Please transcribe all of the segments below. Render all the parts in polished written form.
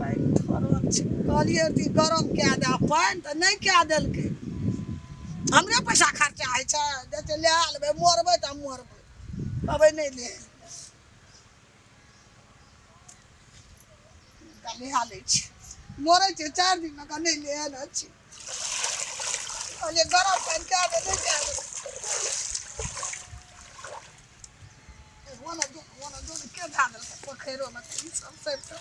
कहलिए कि गरम कए दे पानि तऽ नहि कए देलकै हमरे पैसा खर्चा होइ छै जते लए लेबै मरबै तऽ मरबै कहबै नहि ले नहा लै छी मरै छै 4 दिन में नहीं ले आना छी कहलिए गरम पानि कए दे नहीं कए दे ओना के धए देलकै पोखरिओमे ई सब सैर कऽ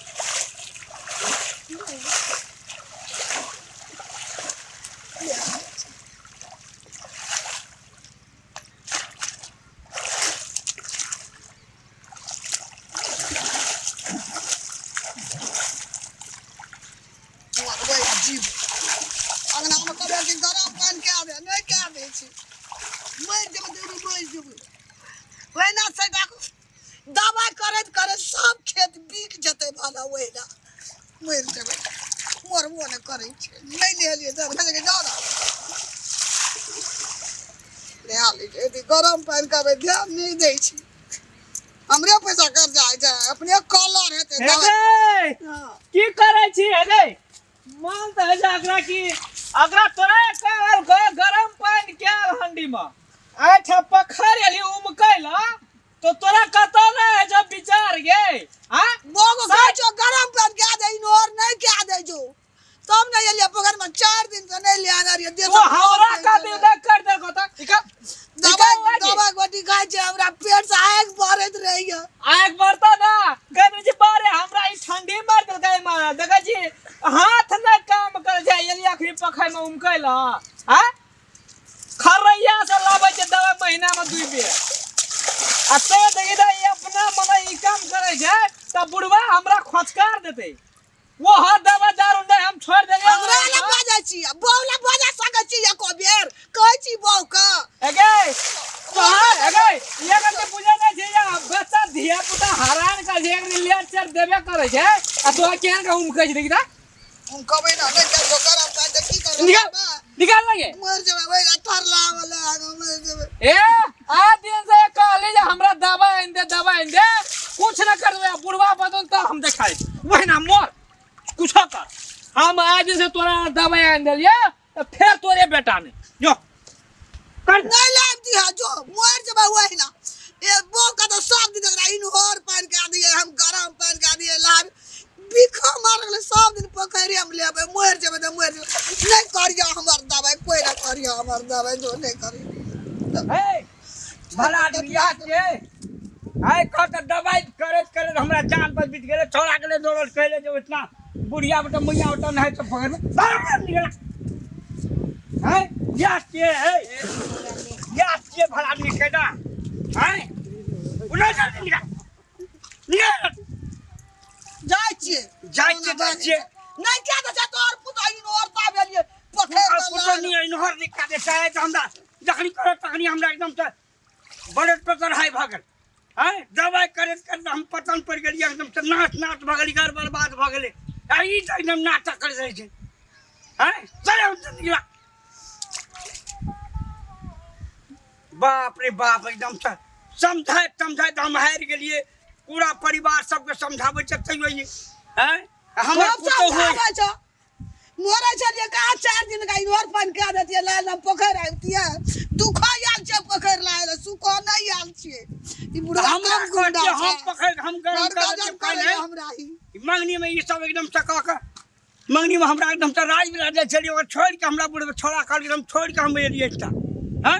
अंगनामे कहबै कि गरम पानि कए दे नहि कए दै छै मरि जेबै ओहिना छै देखू दबाइ करैत करैत सब खेत बिक जेतै भला ओहिना मरि जेबै मरबो नहि करै छै नहि लेलियै तऽ भेलै जाउ नहा लै छै गरम पानि कहबै ध्यान नहि दै छै हमरे पैसा कर्जा होइ छै अपने कलर हेतै की करै छी हे मन तऽ है अगरा की अगरा तोरा कहल गरम पानी के हंडी में आठ पोखर एली उमकैला तो तोरा कतो ना है जब विचार गे हां मोगो जो गरम पानी के दे इनोर नहीं के दे जो तुम नहीं एलिया पोखर में 4 दिन से नहीं ले आना रे दे तो हमरा का दे कर दे को ठीक है दवा गोटी खाइ छै हमरा पेट से आग भरत रहिया आग भरता ना कहबे जी बारे हमरा ई ठंडी मार दे गए मारा देखा जी हाथ न काम कर जाय एलिया खरी पोखर में उमकैला हां खरैया से लाबै छै दवा महीना में 2 बेर आ तो देखि दा ई अपना मन ई काम करे छै त बुढ़वा हमरा खोचकार देते वो हाथ दवा दारू नहीं हम छोड़ देंगे हमरा ले बाजा छी बौला बाजा सकै छी एको बेर कहै छी बौ का एगे कहां एगे ये करके पूजा नहीं छै या बच्चा धिया पुता हरान का जे लेक्चर देबे करे छै आ तो केहन का उमकै छै देखि दा हम कहबै ना नहीं कर गरम पानी त की करब निकाल लगे मर जेबै ओइ थरला वाला मर जेबै ए आ दिन से कहले जे हमरा दवा इन दे कुछ न करबे बुढ़वा बदन त हम देखाई वही ना मोर कुछ कर हम आज से तोरा दवा इन देलिए त फिर तोरे बेटा ने जो कर नहीं लाभ दिया जो मर जेबै वही ना ए बो का तो सब दिन एकरा इनहोर पानी के दिए हम गरम पानी के दिए लाभ बिखा मार गेले सब दिन पोखरि हम लेबै मर जेबै त मर जेबै नहीं करियो हमर दवाई कोई ना करियो हमर दवाई जो नहीं करियो ए भला दुनिया के आय खत दवाई करत हमरा जान पर बीत गेले छोड़ा गेले दौड़ल कहले जो इतना बुढ़िया बेटा मैया बेटा नहीं तो पकड़ में बाहर निकल है याद के भला निकला है उना जल्दी निकल जाय छिए नहीं क्या तो तोर पुता इनहोर ताबेलिए पोखरि पुतो नहीं इनहोर निका दे चाहे तो हमरा जखनी करे तखनी हमरा एकदम से बड़े प्रकार है भागल है दवाई करत हम पतन पड़ गेली एकदम से नाच भगली घर बर्बाद भ गेले ई त एकदम नाटक कर रहे छै हैं चले निकला बाप रे बाप एकदम से समझाए तो हम हार गेलिए पूरा परिवार सबके समझाबै छै तैयो ये हैं हमर पुतो होय मोरे छलिए कहाँ 4 दिन का इनहोर पानी के देतिए लाल हम पोखरि आइतिए दुख आयल छै पोखरि लायल सुख नहीं आयल छै ई बुढ़ा हम गुंडा हम पोखरि हम गरम कर हमरा ही मंगनी में ये सब एकदम चका का मंगनी में हमरा एकदम से राज बिराज छलिए और छोड़ के हमरा बुढ़वा छोड़ा कर एकदम छोड़ के हम एलिए था हैं